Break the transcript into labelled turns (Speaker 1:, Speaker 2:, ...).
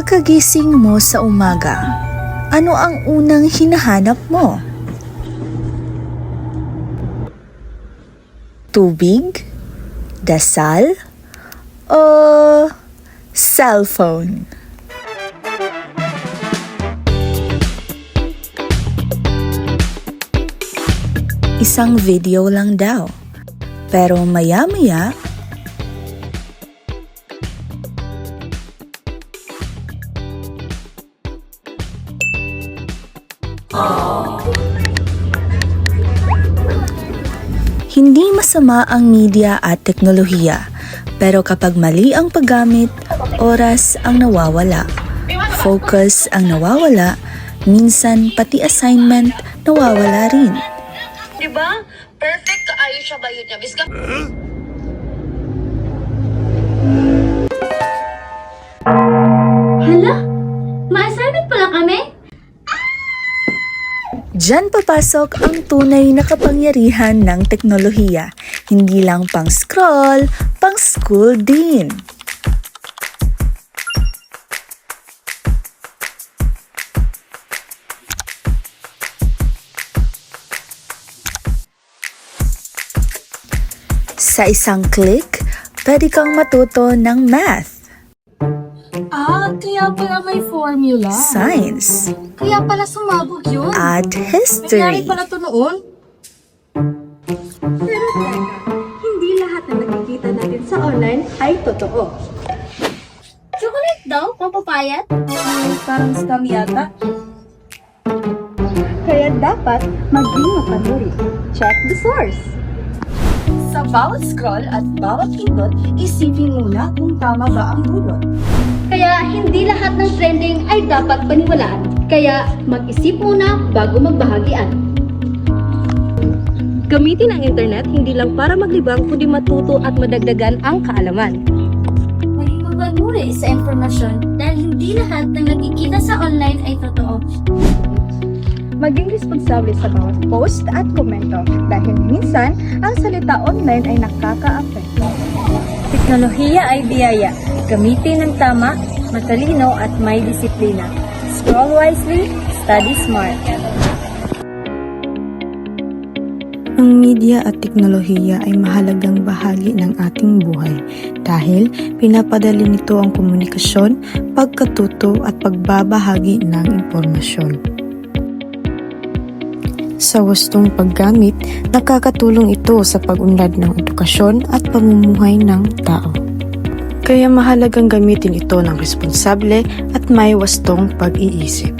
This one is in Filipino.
Speaker 1: Pagkagising mo sa umaga, ano ang unang hinahanap mo? Tubig? Dasal? O cellphone? Isang video lang daw. Pero maya-maya, hindi masama ang media at teknolohiya, pero kapag mali ang paggamit, oras ang nawawala, focus ang nawawala, minsan pati assignment nawawala rin.
Speaker 2: Diba? Perfect kaayos siya bayot niya. Biska...
Speaker 3: Hala? Ma-assignment pala kami?
Speaker 1: Diyan papasok ang tunay na kapangyarihan ng teknolohiya. Hindi lang pang scroll, pang school din. Sa isang click, pwede kang matuto ng math,
Speaker 3: Kaya pala may formula.
Speaker 1: science,
Speaker 3: Kaya pala sumabog yun.
Speaker 1: at
Speaker 3: Nangyari
Speaker 1: history.
Speaker 3: pala to noon. Pero teka, hindi lahat na nakikita natin sa online ay totoo. Chocolate daw? Papapayat? Parang scam yata. Kaya dapat maging mapanuri. Check the source. Sa bawat scroll at bawat pindot, isipin muna kung tama ba ang dulot.
Speaker 4: Kaya hindi lahat ng trending ay dapat paniwalaan. Kaya mag-isip muna bago magbahagian.
Speaker 5: Gamitin ang internet hindi lang para maglibang kundi matuto at madagdagan ang kaalaman.
Speaker 4: Maging mapanuri sa impormasyon dahil hindi lahat ng nakikita sa online ay totoo.
Speaker 3: Maging responsable sa bawat post at komento dahil minsan ang salita online ay nakaka-apekto.
Speaker 5: Teknolohiya ay biyaya. Gamitin ng tama, matalino at may disiplina. Scroll wisely, study smart.
Speaker 6: Ang media at teknolohiya ay mahalagang bahagi ng ating buhay dahil pinapadali nito ang komunikasyon, pagkatuto at pagbabahagi ng impormasyon. Sa wastong paggamit, nakakatulong ito sa pag-unlad ng edukasyon at pamumuhay ng tao. Kaya mahalagang gamitin ito ng responsable at may wastong pag-iisip.